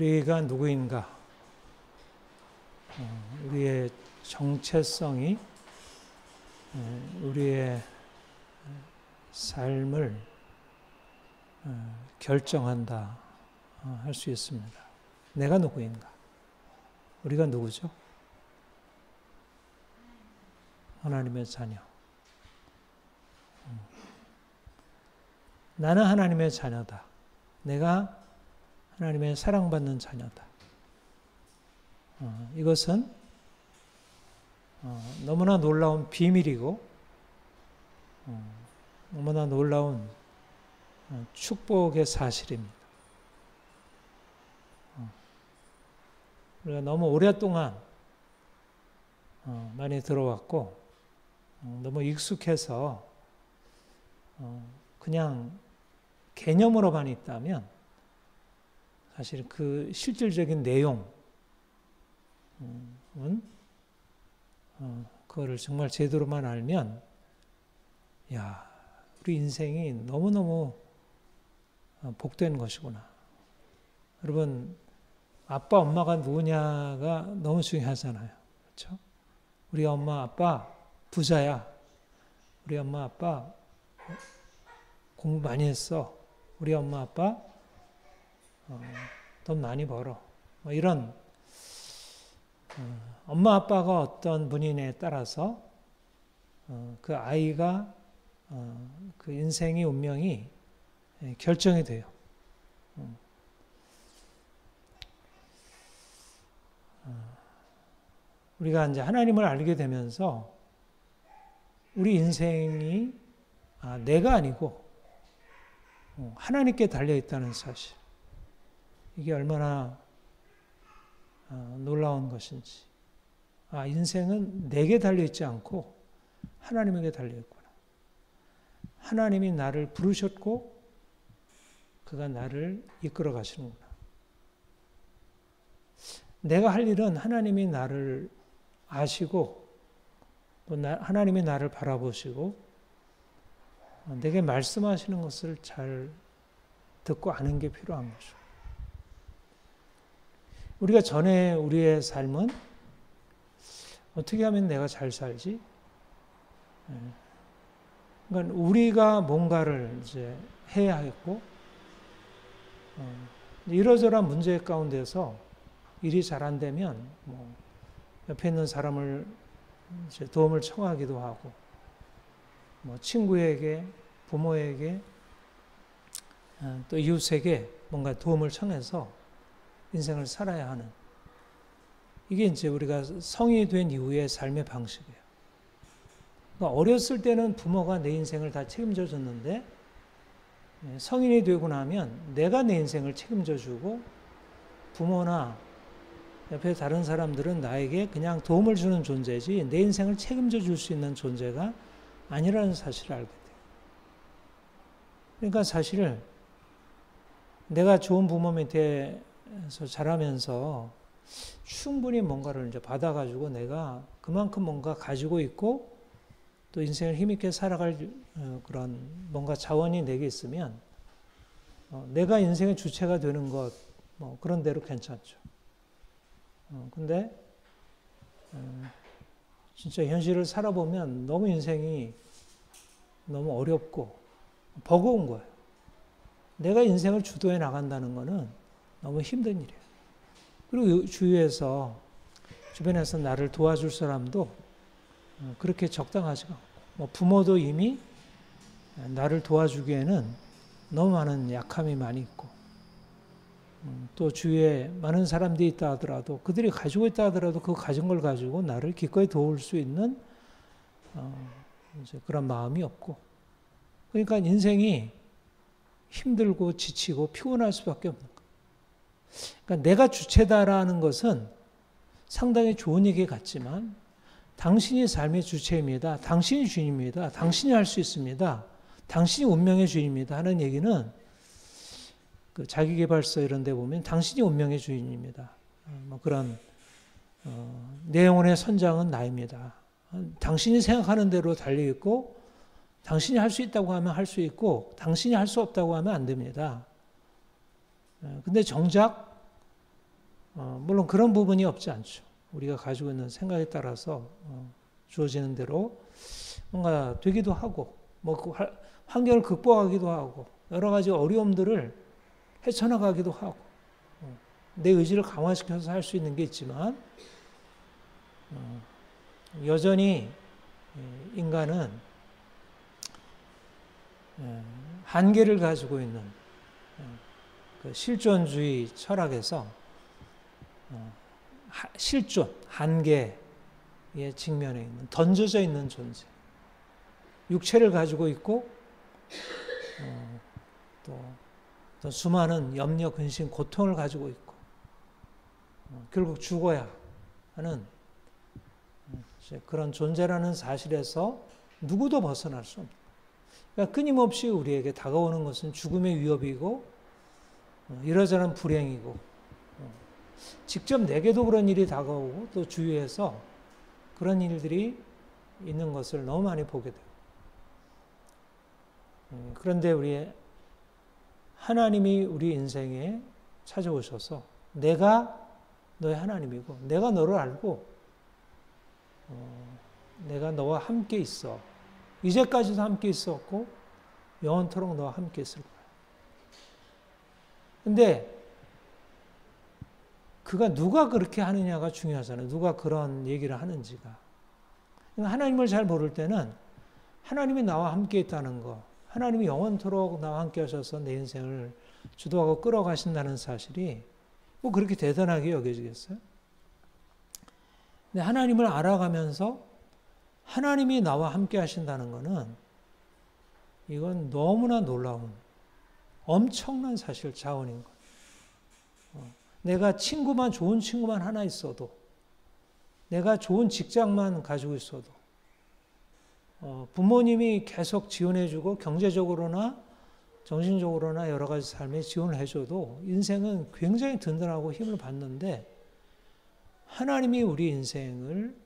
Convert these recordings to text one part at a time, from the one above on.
우리가 누구인가? 우리의 정체성이 우리의 삶을 결정한다 할 수 있습니다. 내가 누구인가? 우리가 누구죠? 하나님의 자녀. 나는 하나님의 자녀다. 내가 하나님의 사랑받는 자녀다. 이것은 너무나 놀라운 비밀이고 너무나 놀라운 축복의 사실입니다. 우리가 너무 오랫동안 많이 들어왔고 너무 익숙해서 그냥 개념으로만 있다면 사실 그 실질적인 내용은 그거를 정말 제대로만 알면 야, 우리 인생이 너무너무 복된 것이구나. 여러분, 아빠, 엄마가 누구냐가 너무 중요하잖아요. 그렇죠? 우리 엄마, 아빠 부자야. 우리 엄마, 아빠 공부 많이 했어. 우리 엄마, 아빠 돈 많이 벌어. 뭐 이런 엄마, 아빠가 어떤 분이냐에 따라서 그 아이가 그 인생의 운명이 결정이 돼요. 우리가 이제 하나님을 알게 되면서 우리 인생이 내가 아니고 하나님께 달려 있다는 사실. 이게 얼마나 놀라운 것인지. 인생은 내게 달려 있지 않고 하나님에게 달려 있구나. 하나님이 나를 부르셨고 그가 나를 이끌어 가시는구나. 내가 할 일은 하나님이 나를 아시고 또 하나님이 나를 바라보시고 내게 말씀하시는 것을 잘 듣고 아는 게 필요한 거죠. 우리가 전에 우리의 삶은 어떻게 하면 내가 잘 살지? 그러니까 우리가 뭔가를 이제 해야 했고 이러저러한 문제 가운데서 일이 잘 안 되면 뭐 옆에 있는 사람을 이제 도움을 청하기도 하고 뭐 친구에게, 부모에게 또 이웃에게 뭔가 도움을 청해서 인생을 살아야 하는 이게 이제 우리가 성인이 된 이후의 삶의 방식이에요. 그러니까 어렸을 때는 부모가 내 인생을 다 책임져 줬는데 성인이 되고 나면 내가 내 인생을 책임져 주고 부모나 옆에 다른 사람들은 나에게 그냥 도움을 주는 존재지 내 인생을 책임져 줄 수 있는 존재가 아니라는 사실을 알게 돼요. 그러니까 사실 내가 좋은 부모 밑에서 자라면서 충분히 뭔가를 이제 받아가지고 내가 그만큼 뭔가 가지고 있고 또 인생을 힘있게 살아갈 그런 뭔가 자원이 내게 있으면 내가 인생의 주체가 되는 것 뭐 그런 대로 괜찮죠. 근데 진짜 현실을 살아보면 너무 인생이 너무 어렵고 버거운 거예요. 내가 인생을 주도해 나간다는 거는 너무 힘든 일이에요. 그리고 주변에서 나를 도와줄 사람도 그렇게 적당하지가 않고 뭐 부모도 이미 나를 도와주기에는 너무 많은 약함이 많이 있고 또 주위에 많은 사람들이 있다 하더라도 그들이 가지고 있다 하더라도 그 가진 걸 가지고 나를 기꺼이 도울 수 있는 이제 그런 마음이 없고 그러니까 인생이 힘들고 지치고 피곤할 수밖에 없는 거예요. 그러니까 내가 주체다라는 것은 상당히 좋은 얘기 같지만 당신이 삶의 주체입니다. 당신이 주인입니다. 당신이 할 수 있습니다. 당신이 운명의 주인입니다. 하는 얘기는 그 자기계발서 이런 데 보면 당신이 운명의 주인입니다. 뭐 그런 내 영혼의 선장은 나입니다. 당신이 생각하는 대로 달려있고 당신이 할 수 있다고 하면 할 수 있고 당신이 할 수 없다고 하면 안 됩니다. 근데 정작 물론 그런 부분이 없지 않죠. 우리가 가지고 있는 생각에 따라서 주어지는 대로 뭔가 되기도 하고, 뭐 그 환경을 극복하기도 하고, 여러 가지 어려움들을 헤쳐나가기도 하고, 내 의지를 강화시켜서 할 수 있는 게 있지만, 여전히 인간은 한계를 가지고 있는 그 실존주의 철학에서 실존, 한계에 직면해 있는, 던져져 있는 존재. 육체를 가지고 있고, 또 수많은 염려, 근심, 고통을 가지고 있고, 결국 죽어야 하는 그런 존재라는 사실에서 누구도 벗어날 수 없는. 그러니까 끊임없이 우리에게 다가오는 것은 죽음의 위협이고, 이러저런 불행이고, 직접 내게도 그런 일이 다가오고, 또 주위에서 그런 일들이 있는 것을 너무 많이 보게 돼요. 그런데 하나님이 우리 인생에 찾아오셔서 내가 너의 하나님이고, 내가 너를 알고, 내가 너와 함께 있어. 이제까지도 함께 있었고 영원토록 너와 함께 있을 거야. 근데 누가 그렇게 하느냐가 중요하잖아요. 누가 그런 얘기를 하는지가. 그러니까 하나님을 잘 모를 때는 하나님이 나와 함께 있다는 거, 하나님이 영원토록 나와 함께 하셔서 내 인생을 주도하고 끌어가신다는 사실이 뭐 그렇게 대단하게 여겨지겠어요? 근데 하나님을 알아가면서 하나님이 나와 함께 하신다는 것은 이건 너무나 놀라운 엄청난 사실 자원인 거예요. 내가 좋은 친구만 하나 있어도, 내가 좋은 직장만 가지고 있어도, 부모님이 계속 지원해주고 경제적으로나 정신적으로나 여러 가지 삶에 지원을 해줘도 인생은 굉장히 든든하고 힘을 받는데, 하나님이 우리 인생을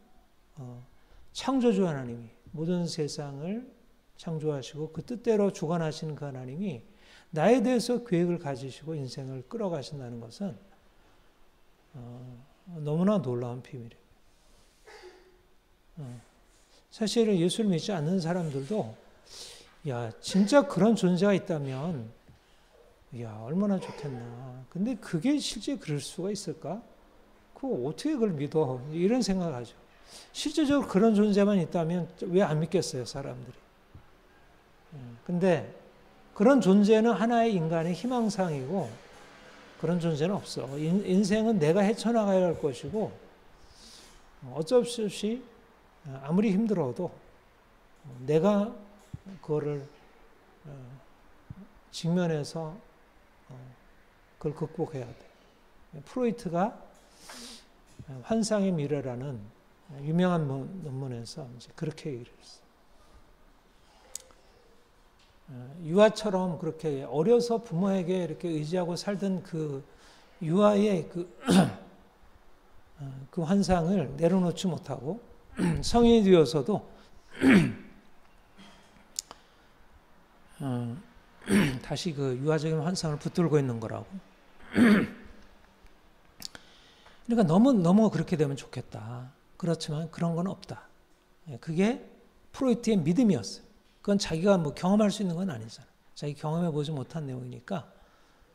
창조주 하나님이 모든 세상을 창조하시고 그 뜻대로 주관하시는 그 하나님이 나에 대해서 계획을 가지시고 인생을 끌어가신다는 것은 너무나 놀라운 비밀이에요. 사실 예수를 믿지 않는 사람들도 야, 진짜 그런 존재가 있다면 야, 얼마나 좋겠나. 근데 그게 실제 그럴 수가 있을까? 그거 어떻게 그걸 믿어? 이런 생각하죠. 실제적으로 그런 존재만 있다면 왜 안 믿겠어요, 사람들이. 근데 그런 존재는 하나의 인간의 희망사항이고 그런 존재는 없어. 인생은 내가 헤쳐나가야 할 것이고 어쩔 수 없이 아무리 힘들어도 내가 그거를 직면해서 그걸 극복해야 돼. 프로이트가 환상의 미래라는 유명한 논문에서 이제 그렇게 얘기를 했어요. 유아처럼 그렇게 어려서 부모에게 이렇게 의지하고 살던 그 유아의 그 환상을 내려놓지 못하고 성인이 되어서도 다시 그 유아적인 환상을 붙들고 있는 거라고. 그러니까 너무 그렇게 되면 좋겠다. 그렇지만 그런 건 없다. 그게 프로이트의 믿음이었어요. 그건 자기가 뭐 경험할 수 있는 건 아니잖아요. 자기 경험해 보지 못한 내용이니까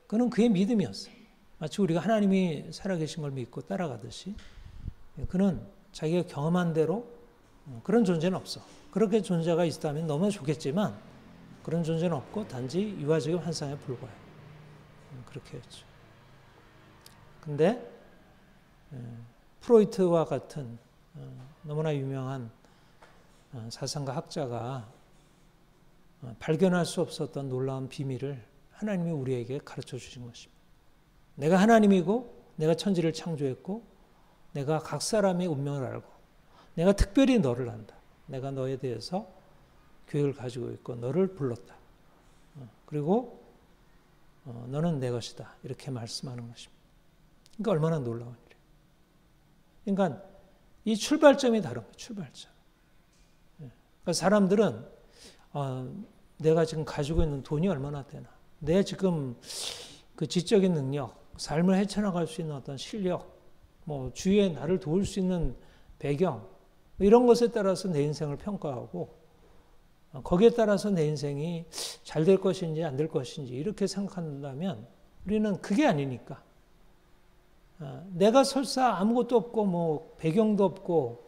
그건 그의 믿음이었어요. 마치 우리가 하나님이 살아계신 걸 믿고 따라가듯이 그는 자기가 경험한 대로 그런 존재는 없어. 그렇게 존재가 있다면 너무 좋겠지만 그런 존재는 없고 단지 유아적인 환상에 불과해. 그렇게 했죠. 근데 프로이트와 같은 너무나 유명한 사상가 학자가 발견할 수 없었던 놀라운 비밀을 하나님이 우리에게 가르쳐 주신 것입니다. 내가 하나님이고 내가 천지를 창조했고 내가 각 사람의 운명을 알고 내가 특별히 너를 안다. 내가 너에 대해서 계획을 가지고 있고 너를 불렀다. 그리고 너는 내 것이다. 이렇게 말씀하는 것입니다. 그러니까 얼마나 놀라운 일이에요. 그러니까 이 출발점이 다른 거예요. 출발점. 그러니까 사람들은 내가 지금 가지고 있는 돈이 얼마나 되나, 내 지금 그 지적인 능력, 삶을 헤쳐나갈 수 있는 어떤 실력, 뭐 주위에 나를 도울 수 있는 배경, 이런 것에 따라서 내 인생을 평가하고 거기에 따라서 내 인생이 잘 될 것인지 안 될 것인지 이렇게 생각한다면 우리는 그게 아니니까. 내가 설사 아무것도 없고 뭐 배경도 없고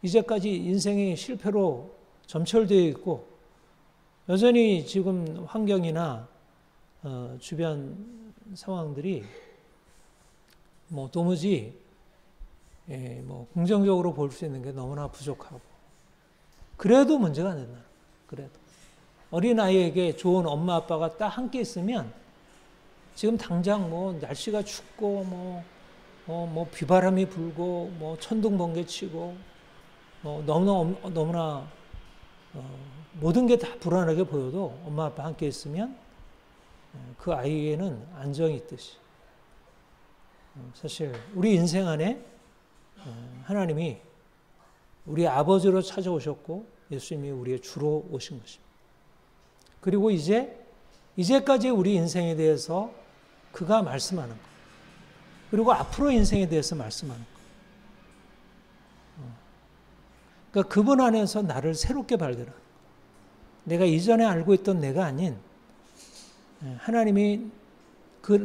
이제까지 인생이 실패로 점철되어 있고 여전히 지금 환경이나 주변 상황들이 뭐 도무지 뭐 긍정적으로 볼 수 있는 게 너무나 부족하고 그래도 문제가 안 된다. 그래도 어린아이에게 좋은 엄마 아빠가 딱 함께 있으면 지금 당장 뭐 날씨가 춥고 뭐 비바람이 불고 뭐 천둥 번개 치고 너무나 모든 게 다 불안하게 보여도 엄마 아빠 함께 있으면 그 아이에는 안정이 있듯이 사실 우리 인생 안에 하나님이 우리 아버지로 찾아오셨고 예수님이 우리의 주로 오신 것입니다. 그리고 이제까지 우리 인생에 대해서 그가 말씀하는 것, 그리고 앞으로 인생에 대해서 말씀하는 것. 그러니까 그분 안에서 나를 새롭게 발견하는 것. 내가 이전에 알고 있던 내가 아닌 하나님이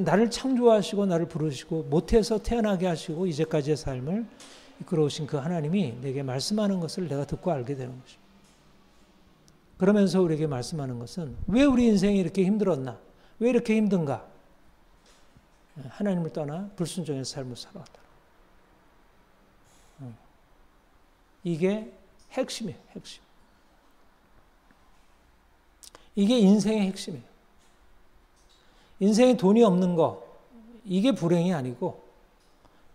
나를 창조하시고 나를 부르시고 못해서 태어나게 하시고 이제까지의 삶을 이끌어오신 그 하나님이 내게 말씀하는 것을 내가 듣고 알게 되는 것입니다. 그러면서 우리에게 말씀하는 것은 왜 우리 인생이 이렇게 힘들었나? 왜 이렇게 힘든가? 하나님을 떠나 불순종의 삶을 살아왔다. 이게 핵심이에요. 핵심. 이게 인생의 핵심이에요. 인생에 돈이 없는 거 이게 불행이 아니고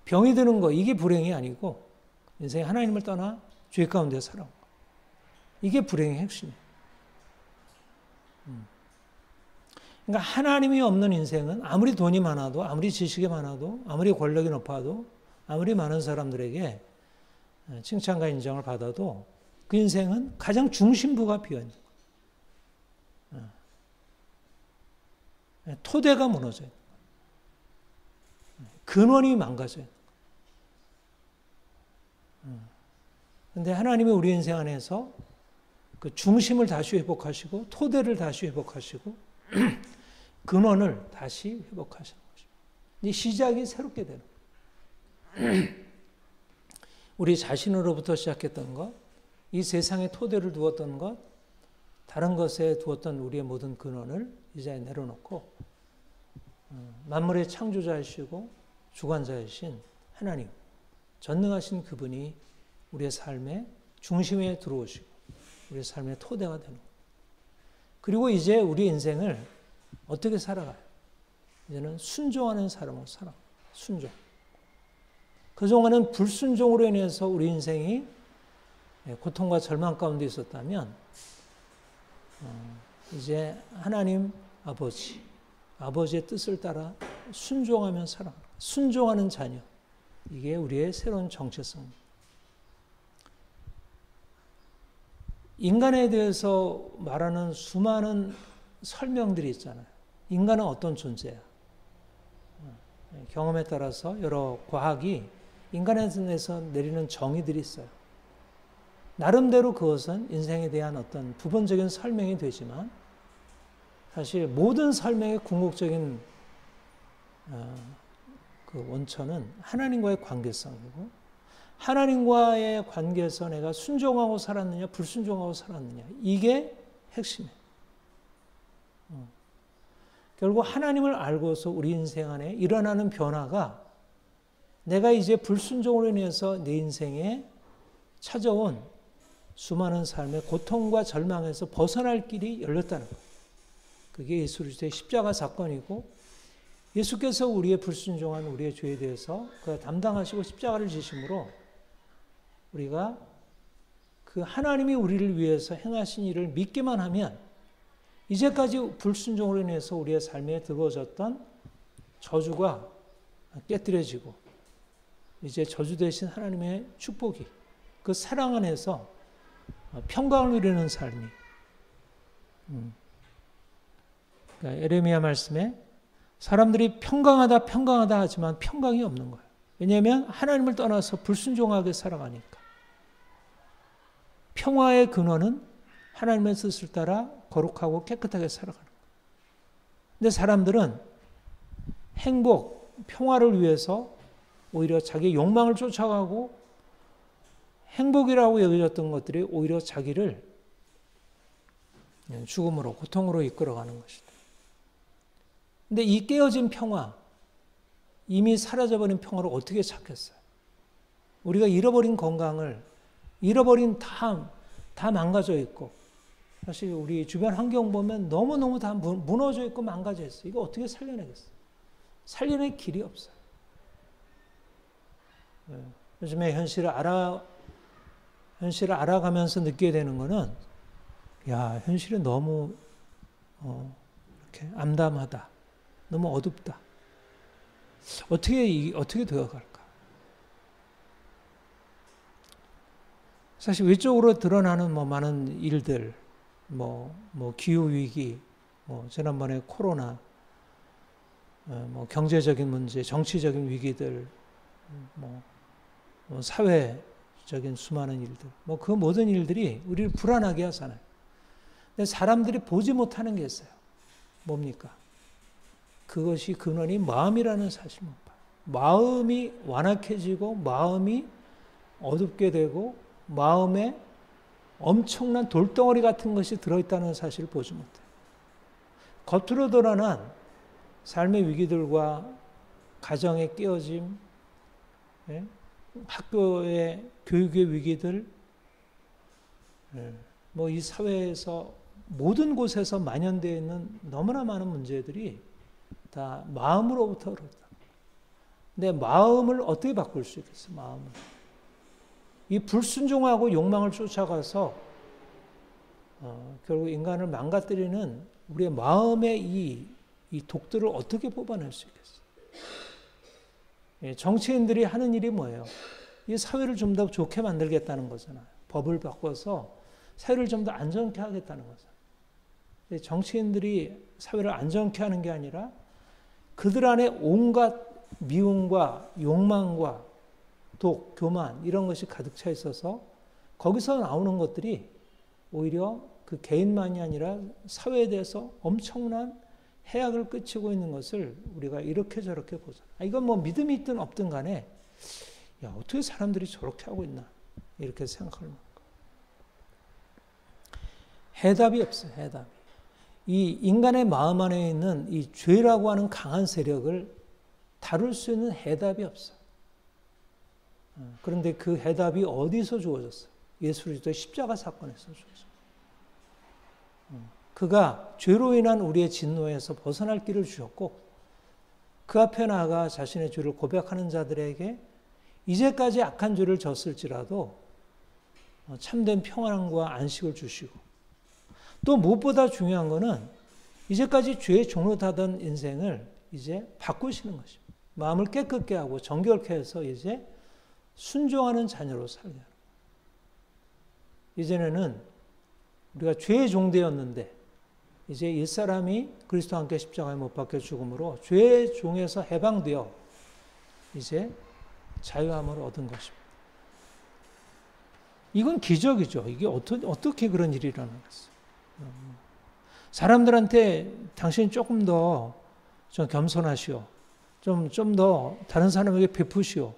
병이 드는 거 이게 불행이 아니고 인생에 하나님을 떠나 죄 가운데 살아온 거. 이게 불행의 핵심이에요. 그러니까 하나님이 없는 인생은 아무리 돈이 많아도 아무리 지식이 많아도 아무리 권력이 높아도 아무리 많은 사람들에게 칭찬과 인정을 받아도 그 인생은 가장 중심부가 비어있는 거예요. 토대가 무너져요. 근원이 망가져요. 그런데 하나님이 우리 인생 안에서 그 중심을 다시 회복하시고 토대를 다시 회복하시고 근원을 다시 회복하시는 것입니다. 이 시작이 새롭게 되는 거예요. 우리 자신으로부터 시작했던 것, 이 세상에 토대를 두었던 것, 다른 것에 두었던 우리의 모든 근원을 이제 내려놓고 만물의 창조자이시고 주관자이신 하나님, 전능하신 그분이 우리의 삶의 중심에 들어오시고 우리의 삶의 토대가 되는 거예요. 그리고 이제 우리 인생을 어떻게 살아가요? 이제는 순종하는 사람으로 살아. 순종. 그동안은 불순종으로 인해서 우리 인생이 고통과 절망 가운데 있었다면 이제 하나님 아버지의 뜻을 따라 순종하며 살아. 순종하는 자녀. 이게 우리의 새로운 정체성입니다. 인간에 대해서 말하는 수많은 설명들이 있잖아요. 인간은 어떤 존재야? 경험에 따라서 여러 과학이 인간에 대해서 내리는 정의들이 있어요. 나름대로 그것은 인생에 대한 어떤 부분적인 설명이 되지만 사실 모든 설명의 궁극적인 그 원천은 하나님과의 관계성이고 하나님과의 관계에서 내가 순종하고 살았느냐 불순종하고 살았느냐 이게 핵심이에요. 결국 하나님을 알고서 우리 인생 안에 일어나는 변화가 내가 이제 불순종으로 인해서 내 인생에 찾아온 수많은 삶의 고통과 절망에서 벗어날 길이 열렸다는 거예요. 그게 예수 그리스도의 십자가 사건이고 예수께서 우리의 불순종한 우리의 죄에 대해서 그가 담당하시고 십자가를 지심으로 우리가 그 하나님이 우리를 위해서 행하신 일을 믿기만 하면 이제까지 불순종으로 인해서 우리의 삶에 들어졌던 저주가 깨뜨려지고 이제 저주 대신 하나님의 축복이 그 사랑 안에서 평강을 누리는 삶이 그러니까 에레미야 말씀에 사람들이 평강하다 하지만 평강이 없는 거예요. 왜냐하면 하나님을 떠나서 불순종하게 살아가니까. 평화의 근원은 하나님의 뜻을 따라 거룩하고 깨끗하게 살아가는 거예요. 근데 사람들은 행복, 평화를 위해서 오히려 자기 욕망을 쫓아가고 행복이라고 여겨졌던 것들이 오히려 자기를 죽음으로, 고통으로 이끌어가는 것이다. 근데 이 깨어진 평화, 이미 사라져버린 평화를 어떻게 찾겠어요? 우리가 잃어버린 건강을, 잃어버린 다 망가져 있고, 사실 우리 주변 환경 보면 너무너무 다 무너져 있고 망가져 있어요. 이거 어떻게 살려내겠어요? 살려낼 길이 없어요. 요즘에 현실을 알아가면서 느끼게 되는 거는, 야, 현실은 너무 이렇게 암담하다. 너무 어둡다. 어떻게 되어갈까? 사실 외적으로 드러나는 많은 일들, 기후 위기, 지난번에 코로나, 경제적인 문제, 정치적인 위기들, 사회적인 수많은 일들, 그 모든 일들이 우리를 불안하게 하잖아요. 근데 사람들이 보지 못하는 게 있어요. 뭡니까? 그것이 근원이 마음이라는 사실만 봐요. 마음이 완악해지고 마음이 어둡게 되고 마음에 엄청난 돌덩어리 같은 것이 들어있다는 사실을 보지 못해요. 겉으로 드러난 삶의 위기들과 가정의 깨어짐, 학교의 교육의 위기들, 이 사회에서 모든 곳에서 만연되어 있는 너무나 많은 문제들이 다 마음으로부터 그렇다. 근데 마음을 어떻게 바꿀 수 있겠어요? 마음을. 이 불순종하고 욕망을 쫓아가서 결국 인간을 망가뜨리는 우리의 마음의 이 독들을 어떻게 뽑아낼 수 있겠어요? 정치인들이 하는 일이 뭐예요? 이 사회를 좀 더 좋게 만들겠다는 거잖아요. 법을 바꿔서 사회를 좀 더 안전케 하겠다는 거잖아요. 정치인들이 사회를 안전케 하는 게 아니라 그들 안에 온갖 미움과 욕망과 독, 교만 이런 것이 가득 차 있어서 거기서 나오는 것들이 오히려 그 개인만이 아니라 사회에 대해서 엄청난 해악을 끼치고 있는 것을 우리가 이렇게 저렇게 보잖아요. 이건 믿음이 있든 없든 간에 야, 어떻게 사람들이 저렇게 하고 있나 이렇게 생각을 합니다. 해답이 없어요. 해답이. 이 인간의 마음 안에 있는 이 죄라고 하는 강한 세력을 다룰 수 있는 해답이 없어요. 그런데 그 해답이 어디서 주어졌어요? 예수 그리스도의 십자가 사건에서 주어졌어요. 그가 죄로 인한 우리의 진노에서 벗어날 길을 주셨고 그 앞에 나아가 자신의 죄를 고백하는 자들에게 이제까지 악한 죄를 졌을지라도 참된 평안과 안식을 주시고 또 무엇보다 중요한 것은 이제까지 죄에 종노하던 인생을 이제 바꾸시는 것입니다. 마음을 깨끗게 하고 정결케 해서 이제 순종하는 자녀로 살게 하는 거예요. 이전에는 우리가 죄의 종되었는데 이제 옛사람이 그리스도와 함께 십자가에 못 박혀 죽음으로 죄의 종에서 해방되어 이제 자유함을 얻은 것입니다. 이건 기적이죠. 이게 어떻게 그런 일이 일어나겠어요? 사람들한테 당신 조금 더 좀 겸손하시오. 좀 더 다른 사람에게 베푸시오.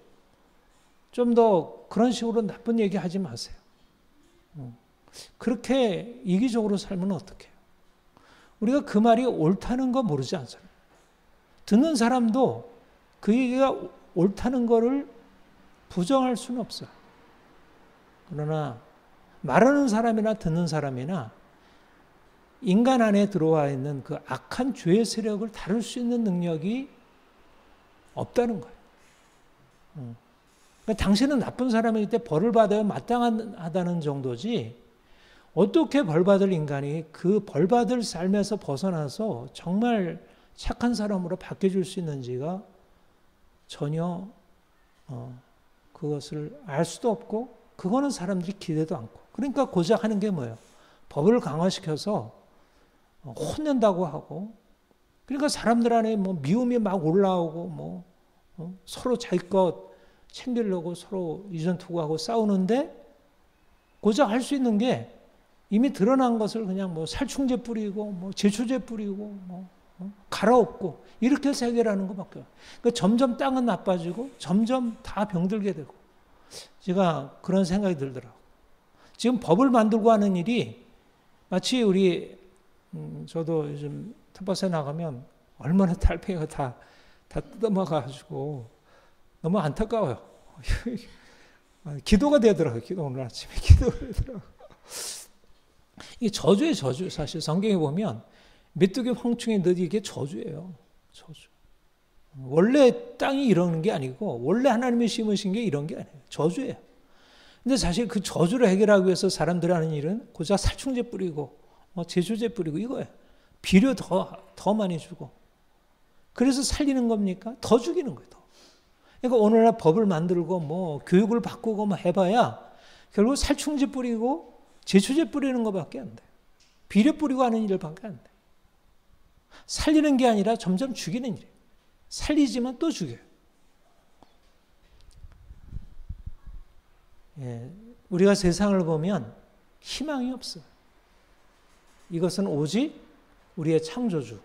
좀 더 그런 식으로 나쁜 얘기 하지 마세요. 그렇게 이기적으로 살면 어떡해요? 우리가 그 말이 옳다는 거 모르지 않잖아요. 듣는 사람도 그 얘기가 옳다는 거를 부정할 수는 없어요. 그러나 말하는 사람이나 듣는 사람이나 인간 안에 들어와 있는 그 악한 죄의 세력을 다룰 수 있는 능력이 없다는 거예요. 그러니까 당신은 나쁜 사람이기 때문에 벌을 받아야 마땅하다는 정도지 어떻게 벌받을 인간이 그 벌받을 삶에서 벗어나서 정말 착한 사람으로 바뀌어줄 수 있는지가 전혀 그것을 알 수도 없고 그거는 사람들이 기대도 않고 그러니까 고작 하는 게 뭐예요? 법을 강화시켜서 혼낸다고 하고 그러니까 사람들 안에 뭐 미움이 막 올라오고 뭐 서로 자기 것 챙기려고 서로 이전 투구하고 싸우는데 고작 할 수 있는 게 이미 드러난 것을 그냥 뭐 살충제 뿌리고 뭐 제초제 뿌리고 뭐 갈아엎고 이렇게 해서 해결하는 것밖에 없어요. 그러니까 점점 땅은 나빠지고 점점 다 병들게 되고 제가 그런 생각이 들더라고요. 지금 법을 만들고 하는 일이 마치 우리 저도 요즘 텃밭에 나가면 얼마나 달팽이가 다 뜯어먹어가지고 너무 안타까워요. 기도가 되더라고요. 오늘 아침에 기도가 되더라고요. 이게 저주예요, 저주. 사실 성경에 보면 메뚜기 황충의 넛이 이게 저주예요. 저주. 원래 땅이 이러는 게 아니고 원래 하나님이 심으신 게 이런 게 아니에요. 저주예요. 근데 사실 그 저주를 해결하기 위해서 사람들이 하는 일은 고작 살충제 뿌리고 제초제 뿌리고 이거예요. 비료 더 많이 주고. 그래서 살리는 겁니까? 더 죽이는 거예요. 더. 그러니까 오늘날 법을 만들고 뭐 교육을 바꾸고 뭐 해봐야 결국 살충제 뿌리고 제초제 뿌리는 것밖에 안 돼요. 비료 뿌리고 하는 일밖에 안 돼요. 살리는 게 아니라 점점 죽이는 일이에요. 살리지만 또 죽여요. 예, 우리가 세상을 보면 희망이 없어요. 이것은 오직 우리의 창조주,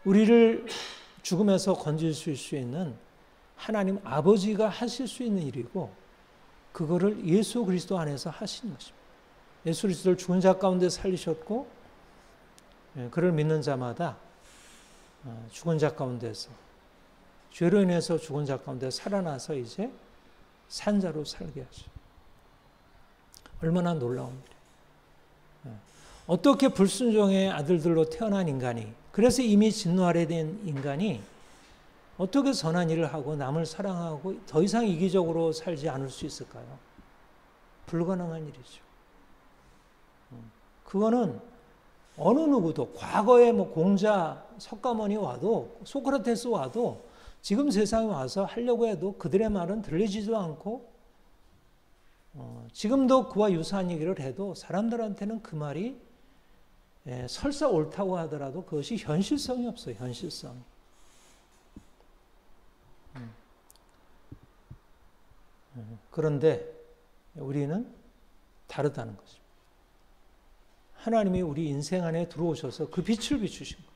우리를 죽음에서 건지실 수 있는 하나님 아버지가 하실 수 있는 일이고 그거를 예수 그리스도 안에서 하시는 것입니다. 예수 그리스도를 죽은 자 가운데 살리셨고 그를 믿는 자마다 죽은 자 가운데서 죄로 인해서 죽은 자 가운데 살아나서 이제 산자로 살게 하죠. 얼마나 놀라운 일이에요. 어떻게 불순종의 아들들로 태어난 인간이, 그래서 이미 진노 아래 된 인간이 어떻게 선한 일을 하고 남을 사랑하고 더 이상 이기적으로 살지 않을 수 있을까요? 불가능한 일이죠. 그거는 어느 누구도 과거에 뭐 공자, 석가모니 와도 소크라테스 와도 지금 세상에 와서 하려고 해도 그들의 말은 들리지도 않고 지금도 그와 유사한 얘기를 해도 사람들한테는 그 말이 설사 옳다고 하더라도 그것이 현실성이 없어요. 현실성이. 그런데 우리는 다르다는 것입니다. 하나님이 우리 인생 안에 들어오셔서 그 빛을 비추신 거예요.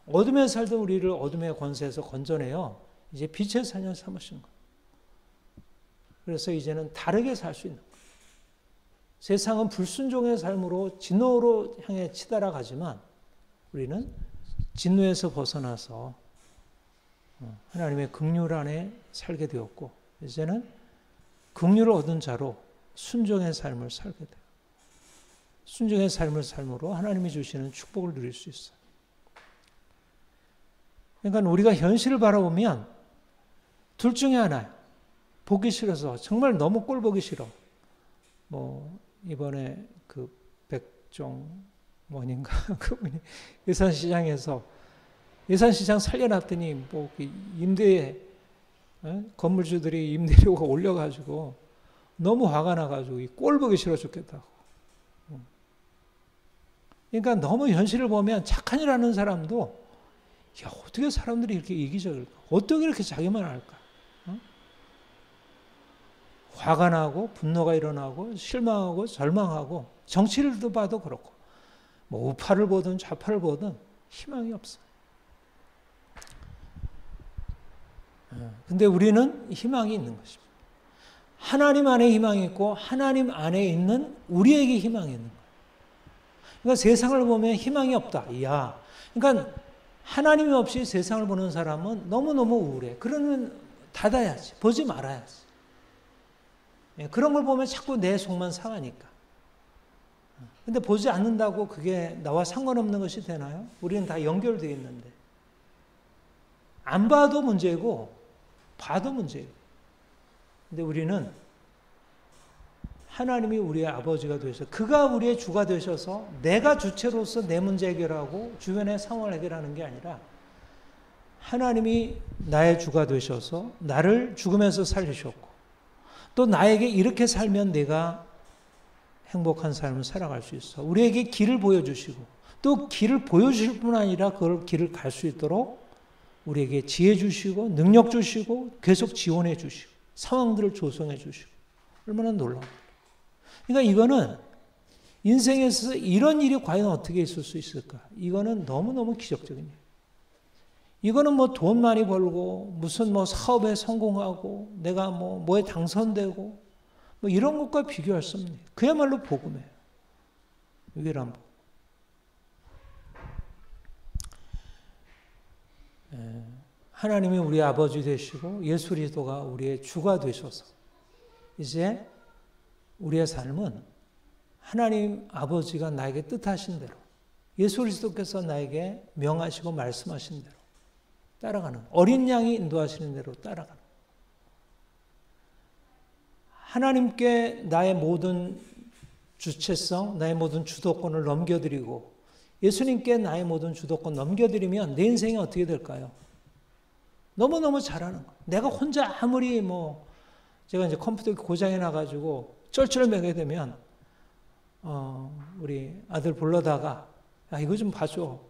어둠에 살던 우리를 어둠의 권세에서 건져내어 이제 빛의 자녀 삼으신 거예요. 그래서 이제는 다르게 살 수 있는 거예요. 세상은 불순종의 삶으로 진노로 향해 치달아가지만 우리는 진노에서 벗어나서 하나님의 긍휼 안에 살게 되었고 이제는 긍휼을 얻은 자로 순종의 삶을 살게 돼요. 순종의 삶을 삶으로 하나님이 주시는 축복을 누릴 수 있어요. 그러니까 우리가 현실을 바라보면 둘 중에 하나예요. 보기 싫어서 정말 너무 꼴 보기 싫어. 뭐 이번에 그 백종 뭐인가 그분이 예산시장에서 예산시장 살려놨더니 뭐 임대 건물주들이 임대료가 올려가지고 너무 화가 나가지고 꼴 보기 싫어 죽겠다고. 그러니까 너무 현실을 보면 착한 일 하는 사람도 야 어떻게 사람들이 이렇게 이기적일까? 어떻게 이렇게 자기만 할까? 화가 나고 분노가 일어나고 실망하고 절망하고 정치를 봐도 그렇고 뭐 우파를 보든 좌파를 보든 희망이 없어요. 근데 우리는 희망이 있는 것입니다. 하나님 안에 희망이 있고 하나님 안에 있는 우리에게 희망이 있는 거예요. 그러니까 세상을 보면 희망이 없다. 이야. 그러니까 하나님이 없이 세상을 보는 사람은 너무너무 우울해. 그러면 닫아야지. 보지 말아야지. 그런 걸 보면 자꾸 내 속만 상하니까. 근데 보지 않는다고 그게 나와 상관없는 것이 되나요? 우리는 다 연결되어 있는데. 안 봐도 문제고 봐도 문제예요. 근데 우리는 하나님이 우리의 아버지가 되셔서 그가 우리의 주가 되셔서 내가 주체로서 내 문제 해결하고 주변의 상황을 해결하는 게 아니라 하나님이 나의 주가 되셔서 나를 죽음에서 살리셨고 또 나에게 이렇게 살면 내가 행복한 삶을 살아갈 수 있어. 우리에게 길을 보여주시고 또 길을 보여주실 뿐 아니라 그걸 길을 갈 수 있도록 우리에게 지혜 주시고 능력 주시고 계속 지원해 주시고 상황들을 조성해 주시고 얼마나 놀라워요. 그러니까 이거는 인생에서 이런 일이 과연 어떻게 있을 수 있을까? 이거는 너무너무 기적적인 일. 이거는 뭐 돈 많이 벌고 무슨 뭐 사업에 성공하고 내가 뭐에 당선되고 뭐 이런 것과 비교할 수 없네요. 그야말로 복음이에요. 유일한 복음. 하나님이 우리의 아버지 되시고 예수 그리스도가 우리의 주가 되셔서 이제 우리의 삶은 하나님 아버지가 나에게 뜻하신 대로 예수 그리스도께서 나에게 명하시고 말씀하신 대로 따라가는, 어린 양이 인도하시는 대로 따라가는, 하나님께 나의 모든 주체성, 나의 모든 주도권을 넘겨드리고 예수님께 나의 모든 주도권 넘겨드리면 내 인생이 어떻게 될까요? 너무너무 잘하는 거예요. 내가 혼자 아무리 제가 이제 컴퓨터 고장이 나가지고 쩔쩔매게 되면 우리 아들 불러다가 야 이거 좀 봐줘.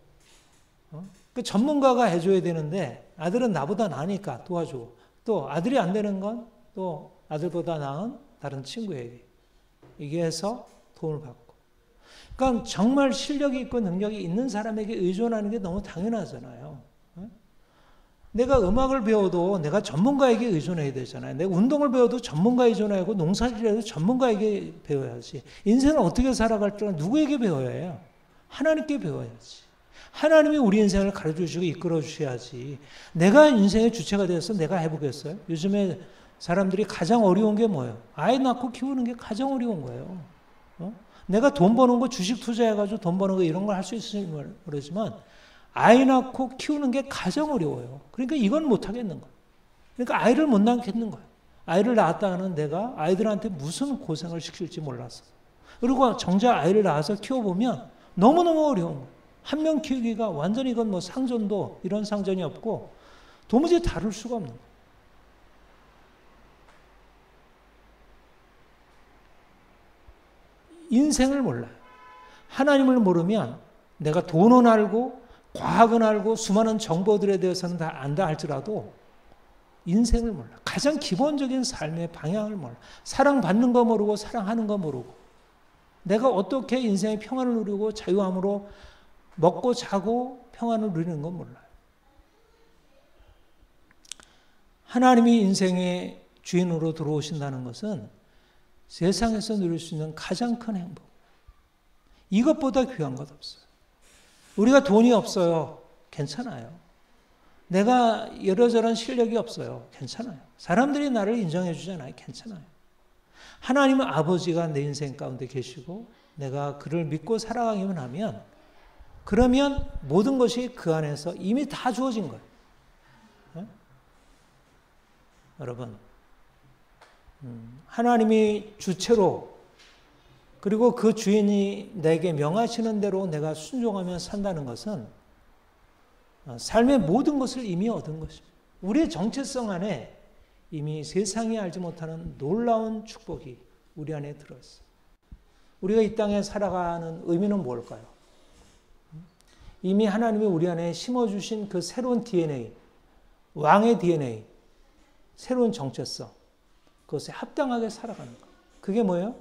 그 전문가가 해줘야 되는데 아들은 나보다 나으니까 도와주고 또 아들이 안 되는 건 또 아들보다 나은 다른 친구에게 얘기해서 도움을 받고. 그러니까 정말 실력이 있고 능력이 있는 사람에게 의존하는 게 너무 당연하잖아요. 내가 음악을 배워도 내가 전문가에게 의존해야 되잖아요. 내가 운동을 배워도 전문가에 의존하고 농사질을 해도 전문가에게 배워야지. 인생을 어떻게 살아갈 때는 누구에게 배워야 해요? 하나님께 배워야지. 하나님이 우리 인생을 가르쳐주시고 이끌어주셔야지. 내가 인생의 주체가 되어서 내가 해보겠어요? 요즘에 사람들이 가장 어려운 게 뭐예요? 아이 낳고 키우는 게 가장 어려운 거예요. 내가 돈 버는 거 주식 투자해가지고 돈 버는 거 이런 걸 할 수 있으면 모르지만 아이 낳고 키우는 게 가장 어려워요. 그러니까 이건 못 하겠는 거예요. 그러니까 아이를 못 낳겠는 거예요. 아이를 낳았다 하는 내가 아이들한테 무슨 고생을 시킬지 몰라서. 그리고 정작 아이를 낳아서 키워보면 너무너무 어려운 거예요. 한 명 키우기가 완전히 이건 상전도 이런 상전이 없고 도무지 다룰 수가 없는 거예요. 인생을 몰라요. 하나님을 모르면 내가 돈은 알고 과학은 알고 수많은 정보들에 대해서는 다 안다 할지라도 인생을 몰라. 가장 기본적인 삶의 방향을 몰라. 사랑받는 거 모르고 사랑하는 거 모르고 내가 어떻게 인생의 평안을 누리고 자유함으로 먹고 자고 평안을 누리는 건 몰라요. 하나님이 인생의 주인으로 들어오신다는 것은 세상에서 누릴 수 있는 가장 큰 행복. 이것보다 귀한 것 없어요. 우리가 돈이 없어요. 괜찮아요. 내가 이러저런 실력이 없어요. 괜찮아요. 사람들이 나를 인정해 주잖아요. 괜찮아요. 하나님은 아버지가 내 인생 가운데 계시고 내가 그를 믿고 살아가기만 하면 그러면 모든 것이 그 안에서 이미 다 주어진 거예요. 네? 여러분 하나님이 주체로 그리고 그 주인이 내게 명하시는 대로 내가 순종하며 산다는 것은 삶의 모든 것을 이미 얻은 것입니다. 우리의 정체성 안에 이미 세상이 알지 못하는 놀라운 축복이 우리 안에 들어있어요. 우리가 이 땅에 살아가는 의미는 뭘까요? 이미 하나님이 우리 안에 심어주신 그 새로운 DNA, 왕의 DNA, 새로운 정체성, 그것에 합당하게 살아가는 것. 그게 뭐예요?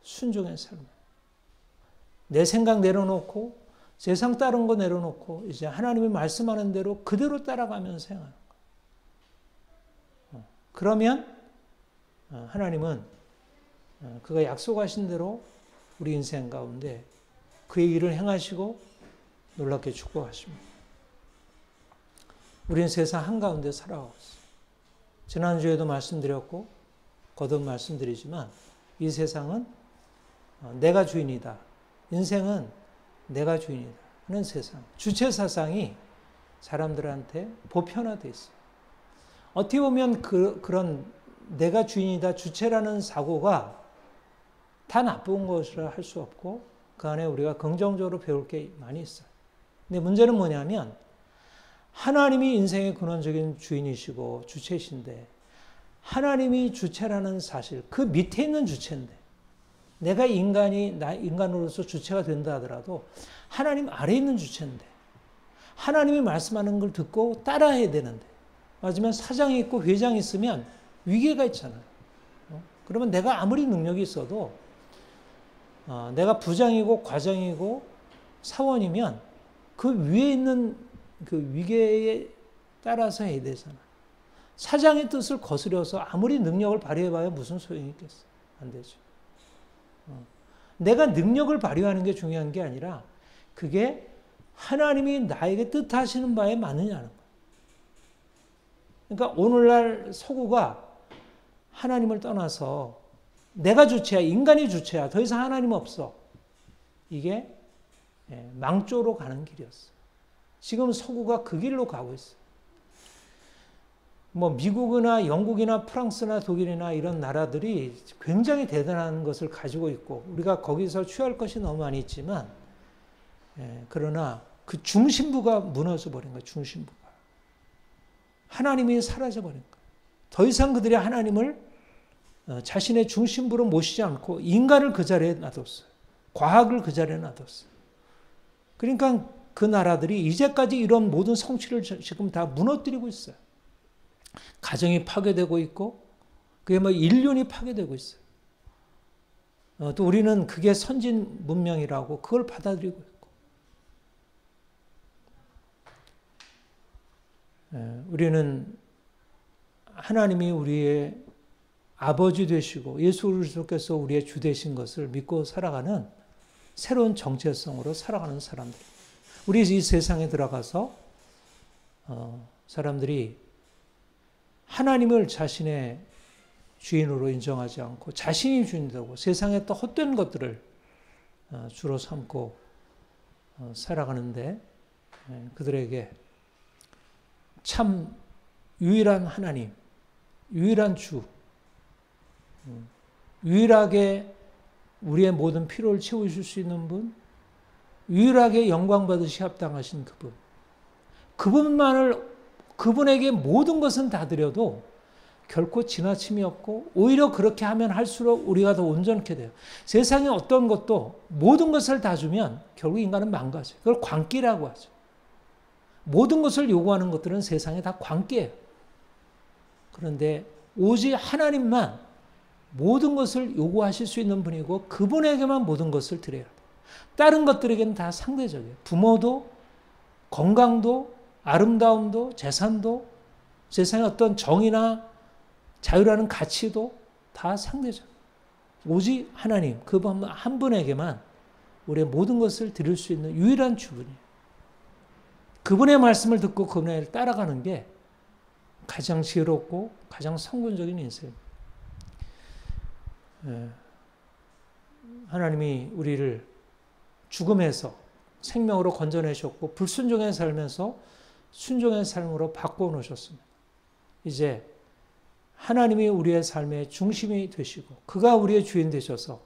순종의 삶. 내 생각 내려놓고 세상 다른 거 내려놓고 이제 하나님이 말씀하는 대로 그대로 따라가면서 행하는 거. 그러면 하나님은 그가 약속하신 대로 우리 인생 가운데 그의 일을 행하시고 놀랍게 축복하십니다. 우리는 세상 한가운데 살아가고 있어요. 지난주에도 말씀드렸고 거듭 말씀드리지만 이 세상은 내가 주인이다. 인생은 내가 주인이다 하는 세상. 주체 사상이 사람들한테 보편화되어 있어요. 어떻게 보면 그런 내가 주인이다, 주체라는 사고가 다 나쁜 것이라 할 수 없고 그 안에 우리가 긍정적으로 배울 게 많이 있어요. 근데 문제는 뭐냐면 하나님이 인생의 근원적인 주인이시고 주체이신데 하나님이 주체라는 사실, 그 밑에 있는 주체인데 내가 인간으로서 주체가 된다 하더라도 하나님 아래에 있는 주체인데 하나님이 말씀하는 걸 듣고 따라해야 되는데 맞으면 사장이 있고 회장이 있으면 위계가 있잖아요. 그러면 내가 아무리 능력이 있어도 내가 부장이고 과장이고 사원이면 그 위에 있는 그 위계에 따라서 해야 되잖아요. 사장의 뜻을 거스려서 아무리 능력을 발휘해봐야 무슨 소용이 있겠어요. 안 되죠. 내가 능력을 발휘하는 게 중요한 게 아니라 그게 하나님이 나에게 뜻하시는 바에 맞느냐는 거예요. 그러니까 오늘날 서구가 하나님을 떠나서 내가 주체야, 인간이 주체야, 더 이상 하나님 없어. 이게 망조로 가는 길이었어요. 지금 서구가 그 길로 가고 있어요. 뭐 미국이나 영국이나 프랑스나 독일이나 이런 나라들이 굉장히 대단한 것을 가지고 있고 우리가 거기서 취할 것이 너무 많이 있지만 그러나 그 중심부가 무너져 버린 거예요. 중심부가. 하나님이 사라져 버린 거예요. 더 이상 그들이 하나님을 자신의 중심부로 모시지 않고 인간을 그 자리에 놔뒀어요. 과학을 그 자리에 놔뒀어요. 그러니까 그 나라들이 이제까지 이런 모든 성취를 지금 다 무너뜨리고 있어요. 가정이 파괴되고 있고 그게 뭐 인륜이 파괴되고 있어요. 또 우리는 그게 선진 문명이라고 그걸 받아들이고 있고 우리는 하나님이 우리의 아버지 되시고 예수 그리스도께서 우리의 주 되신 것을 믿고 살아가는 새로운 정체성으로 살아가는 사람들. 우리 이 세상에 들어가서 사람들이 하나님을 자신의 주인으로 인정하지 않고 자신이 주인되고 세상에 또 헛된 것들을 주로 삼고 살아가는데 그들에게 참 유일한 하나님, 유일한 주, 유일하게 우리의 모든 필요를 채우실 수 있는 분, 유일하게 영광 받으시 합당하신 그분, 그분에게 모든 것은 다 드려도 결코 지나침이 없고 오히려 그렇게 하면 할수록 우리가 더 온전케 돼요. 세상에 어떤 것도 모든 것을 다 주면 결국 인간은 망가져요. 그걸 광기라고 하죠. 모든 것을 요구하는 것들은 세상에 다 광기예요. 그런데 오직 하나님만 모든 것을 요구하실 수 있는 분이고 그분에게만 모든 것을 드려야 돼요. 다른 것들에게는 다 상대적이에요. 부모도 건강도 아름다움도 재산도 세상의 어떤 정의나 자유라는 가치도 다 상대적. 오직 하나님 그 한 분에게만 우리의 모든 것을 드릴 수 있는 유일한 주분이에요. 그분의 말씀을 듣고 그분을 따라가는 게 가장 지혜롭고 가장 성공적인 인생입니다. 하나님이 우리를 죽음에서 생명으로 건져내셨고 불순종의 삶에서 순종의 삶으로 바꿔 놓으셨습니다. 이제 하나님이 우리의 삶의 중심이 되시고 그가 우리의 주인 되셔서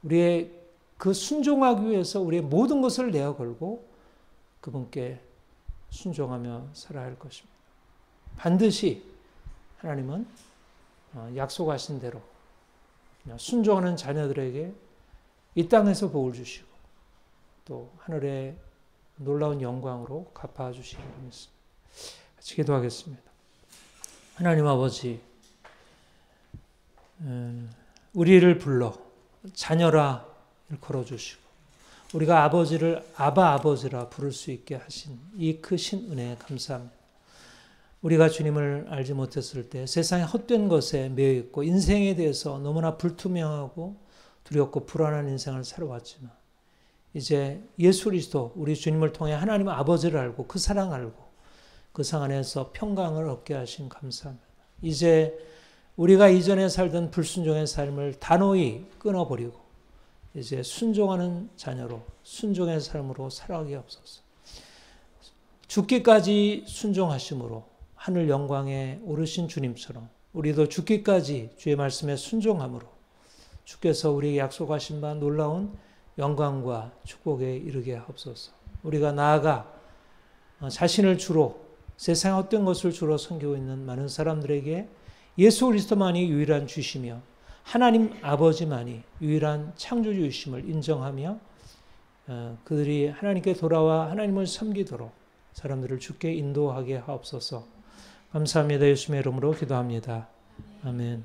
우리의 그 순종하기 위해서 우리의 모든 것을 내어 걸고 그분께 순종하며 살아야 할 것입니다. 반드시 하나님은 약속하신 대로 순종하는 자녀들에게 이 땅에서 복을 주시고 또 하늘의 놀라운 영광으로 갚아주시기를 믿습니다. 같이 기도하겠습니다. 하나님 아버지, 우리를 불러 자녀라 걸어주시고 우리가 아버지를 아바 아버지라 부를 수 있게 하신 이 크신 은혜에 감사합니다. 우리가 주님을 알지 못했을 때 세상의 헛된 것에 매여 있고 인생에 대해서 너무나 불투명하고 두렵고 불안한 인생을 살아왔지만 이제 예수 그리스도 우리 주님을 통해 하나님 아버지를 알고 그 사랑 알고 그 상 안에서 평강을 얻게 하신 감사합니다. 이제 우리가 이전에 살던 불순종의 삶을 단호히 끊어버리고 이제 순종하는 자녀로 순종의 삶으로 살아가게 하옵소서. 죽기까지 순종하심으로 하늘 영광에 오르신 주님처럼 우리도 죽기까지 주의 말씀에 순종함으로 주께서 우리에게 약속하신 바 놀라운 영광과 축복에 이르게 하옵소서. 우리가 나아가 자신을 주로 세상의 헛된 것을 주로 섬기고 있는 많은 사람들에게 예수 그리스도만이 유일한 주시며 하나님 아버지만이 유일한 창조주이심을 인정하며 그들이 하나님께 돌아와 하나님을 섬기도록 사람들을 주께 인도하게 하옵소서. 감사합니다. 예수님의 이름으로 기도합니다. 아멘.